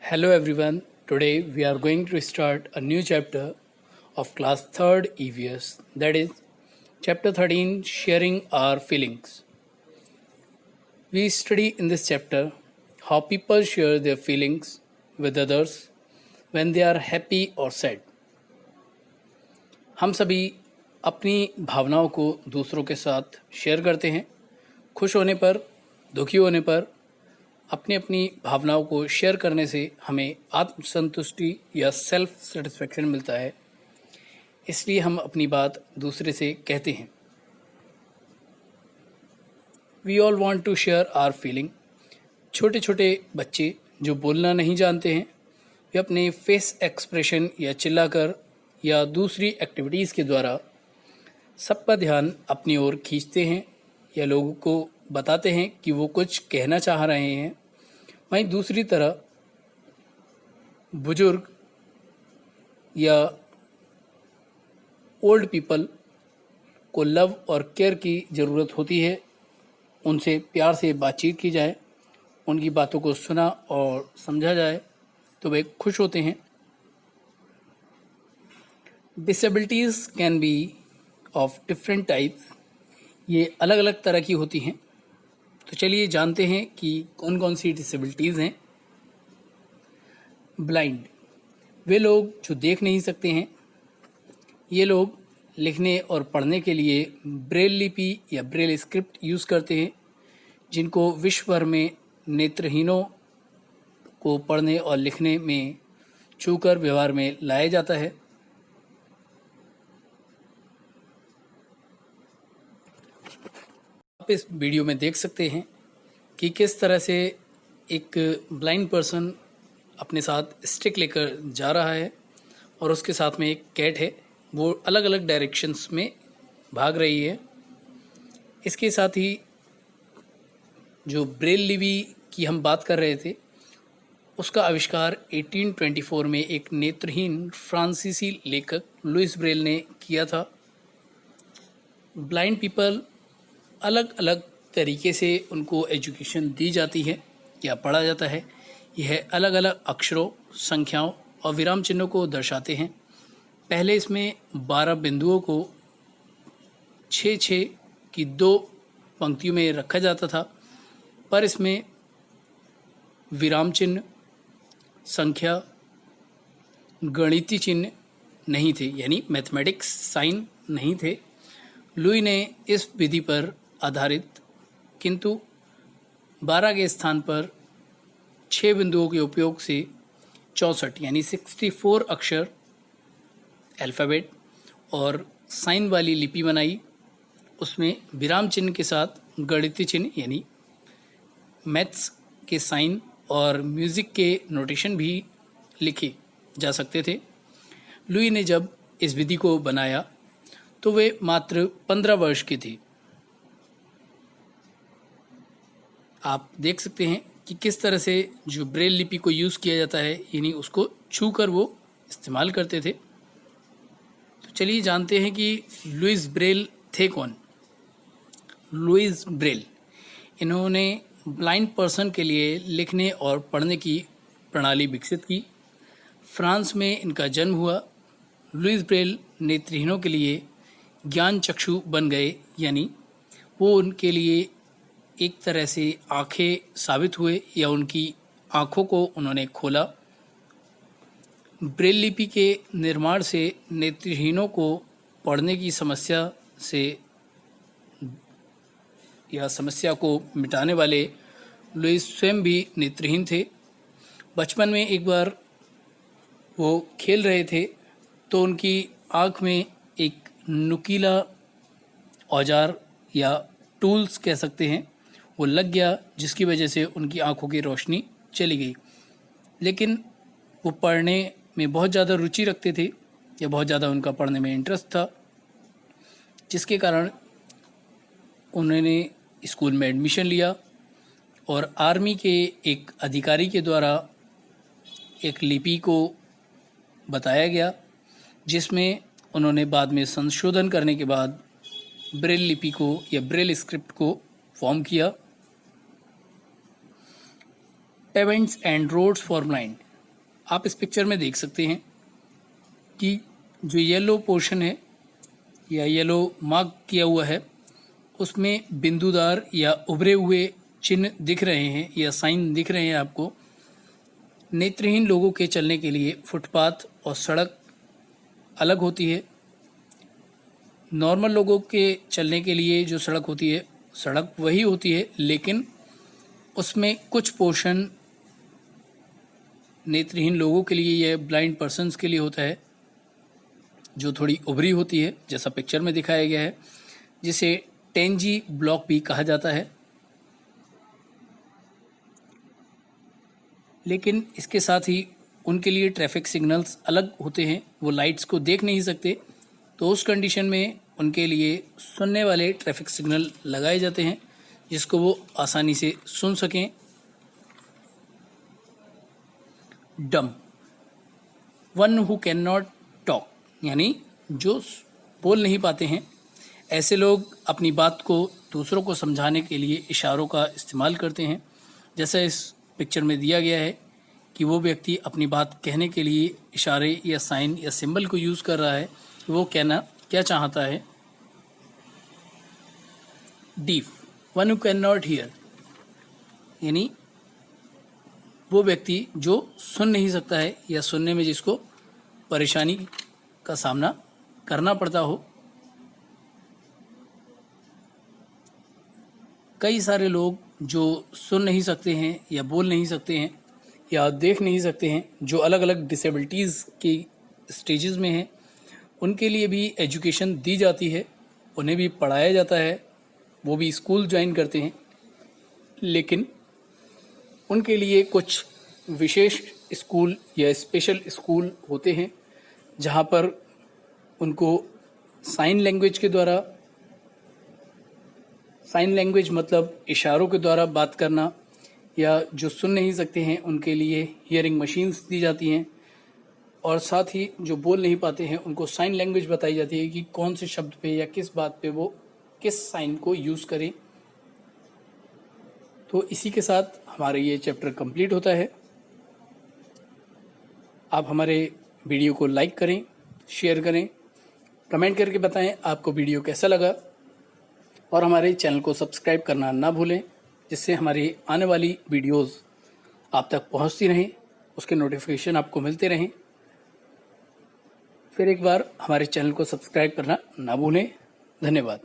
Hello everyone. Today we are going to start a new chapter of class 3rd EVS, that is chapter 13, sharing our feelings. We study in this chapter how people share their feelings with others when they are happy or sad. हम सभी अपनी भावनाओं को दूसरों के साथ share करते हैं। खुश होने पर, दुखी होने पर अपनी अपनी भावनाओं को शेयर करने से हमें आत्मसंतुष्टि या सेल्फ सेटिस्फेक्शन मिलता है, इसलिए हम अपनी बात दूसरे से कहते हैं। We all want to share our feeling. छोटे छोटे बच्चे जो बोलना नहीं जानते हैं, वे अपने फेस एक्सप्रेशन या चिल्लाकर या दूसरी एक्टिविटीज़ के द्वारा सबका ध्यान अपनी ओर खींचते हैं या लोगों को बताते हैं कि वो कुछ कहना चाह रहे हैं। वहीं दूसरी तरह बुजुर्ग या ओल्ड पीपल को लव और केयर की ज़रूरत होती है। उनसे प्यार से बातचीत की जाए, उनकी बातों को सुना और समझा जाए तो वे खुश होते हैं। Disabilities can be of different types. ये अलग अलग तरह की होती हैं। तो चलिए जानते हैं कि कौन कौन सी डिसेबिलिटीज़ हैं। ब्लाइंड, वे लोग जो देख नहीं सकते हैं। ये लोग लिखने और पढ़ने के लिए ब्रेल लिपि या ब्रेल स्क्रिप्ट यूज़ करते हैं, जिनको विश्व भर में नेत्रहीनों को पढ़ने और लिखने में छूकर व्यवहार में लाया जाता है। आप इस वीडियो में देख सकते हैं कि किस तरह से एक ब्लाइंड पर्सन अपने साथ स्टिक लेकर जा रहा है और उसके साथ में एक कैट है, वो अलग अलग डायरेक्शंस में भाग रही है। इसके साथ ही जो ब्रेल लिपि की हम बात कर रहे थे, उसका आविष्कार 1824 में एक नेत्रहीन फ्रांसीसी लेखक लुइस ब्रेल ने किया था। ब्लाइंड पीपल अलग अलग तरीके से उनको एजुकेशन दी जाती है या पढ़ा जाता है। यह अलग अलग अक्षरों, संख्याओं और विराम चिन्हों को दर्शाते हैं। पहले इसमें 12 बिंदुओं को 6-6 की 2 पंक्तियों में रखा जाता था, पर इसमें विराम चिन्ह, संख्या, गणितीय चिन्ह नहीं थे, यानी मैथमेटिक्स साइन नहीं थे। लुई ने इस विधि पर आधारित किंतु 12 के स्थान पर 6 बिंदुओं के उपयोग से 64 यानी 64 अक्षर अल्फ़ाबेट और साइन वाली लिपि बनाई। उसमें विराम चिन्ह के साथ गणितीय चिन्ह यानी मैथ्स के साइन और म्यूज़िक के नोटेशन भी लिखे जा सकते थे। लुई ने जब इस विधि को बनाया तो वे मात्र 15 वर्ष के थे। आप देख सकते हैं कि किस तरह से जो ब्रेल लिपि को यूज़ किया जाता है, यानी उसको छू कर वो इस्तेमाल करते थे। तो चलिए जानते हैं कि लुइस ब्रेल थे कौन। लुइस ब्रेल, इन्होंने ब्लाइंड पर्सन के लिए लिखने और पढ़ने की प्रणाली विकसित की। फ्रांस में इनका जन्म हुआ। लुइस ब्रेल नेत्रहीनों के लिए ज्ञान चक्षु बन गए, यानी वो उनके लिए एक तरह से आंखें साबित हुए या उनकी आंखों को उन्होंने खोला। ब्रेल लिपि के निर्माण से नेत्रहीनों को पढ़ने की समस्या से या समस्या को मिटाने वाले लुइस स्वयं भी नेत्रहीन थे। बचपन में एक बार वो खेल रहे थे तो उनकी आँख में एक नुकीला औजार या टूल्स कह सकते हैं वो लग गया, जिसकी वजह से उनकी आंखों की रोशनी चली गई। लेकिन वो पढ़ने में बहुत ज़्यादा रुचि रखते थे या बहुत ज़्यादा उनका पढ़ने में इंटरेस्ट था, जिसके कारण उन्होंने स्कूल में एडमिशन लिया और आर्मी के एक अधिकारी के द्वारा एक लिपि को बताया गया, जिसमें उन्होंने बाद में संशोधन करने के बाद ब्रेल लिपि को या ब्रेल स्क्रिप्ट को फॉर्म किया। पेवेंट्स एंड रोड्स फॉर ब्लाइंड, आप इस पिक्चर में देख सकते हैं कि जो येलो पोर्शन है या येलो मार्क किया हुआ है उसमें बिंदुदार या उभरे हुए चिन्ह दिख रहे हैं या साइन दिख रहे हैं आपको। नेत्रहीन लोगों के चलने के लिए फुटपाथ और सड़क अलग होती है। नॉर्मल लोगों के चलने के लिए जो सड़क होती है सड़क वही होती है, लेकिन उसमें कुछ पोर्शन नेत्रहीन लोगों के लिए या ब्लाइंड पर्सन्स के लिए होता है जो थोड़ी उभरी होती है, जैसा पिक्चर में दिखाया गया है, जिसे टेंजी ब्लॉक भी कहा जाता है। लेकिन इसके साथ ही उनके लिए ट्रैफिक सिग्नल्स अलग होते हैं, वो लाइट्स को देख नहीं सकते, तो उस कंडीशन में उनके लिए सुनने वाले ट्रैफिक सिग्नल लगाए जाते हैं जिसको वो आसानी से सुन सकें। डम, one who can not talk, यानी जो बोल नहीं पाते हैं। ऐसे लोग अपनी बात को दूसरों को समझाने के लिए इशारों का इस्तेमाल करते हैं। जैसा इस पिक्चर में दिया गया है कि वो व्यक्ति अपनी बात कहने के लिए इशारे या साइन या सिंबल को यूज़ कर रहा है कि वो कहना क्या चाहता है। Deaf, one who can not here, यानी वो व्यक्ति जो सुन नहीं सकता है या सुनने में जिसको परेशानी का सामना करना पड़ता हो। कई सारे लोग जो सुन नहीं सकते हैं या बोल नहीं सकते हैं या देख नहीं सकते हैं, जो अलग अलग डिसेबिलिटीज़ की स्टेजेस में हैं, उनके लिए भी एजुकेशन दी जाती है, उन्हें भी पढ़ाया जाता है, वो भी स्कूल ज्वाइन करते हैं। लेकिन उनके लिए कुछ विशेष स्कूल या स्पेशल स्कूल होते हैं जहाँ पर उनको साइन लैंग्वेज के द्वारा, साइन लैंग्वेज मतलब इशारों के द्वारा बात करना, या जो सुन नहीं सकते हैं उनके लिए हियरिंग मशीन्स दी जाती हैं, और साथ ही जो बोल नहीं पाते हैं उनको साइन लैंग्वेज बताई जाती है कि कौन से शब्द पे या किस बात पे वो किस साइन को यूज़ करें। तो इसी के साथ हमारा ये चैप्टर कंप्लीट होता है। आप हमारे वीडियो को लाइक करें, शेयर करें, कमेंट करके बताएं आपको वीडियो कैसा लगा, और हमारे चैनल को सब्सक्राइब करना ना भूलें, जिससे हमारी आने वाली वीडियोस आप तक पहुंचती रहें, उसके नोटिफिकेशन आपको मिलते रहें। फिर एक बार हमारे चैनल को सब्सक्राइब करना ना भूलें। धन्यवाद।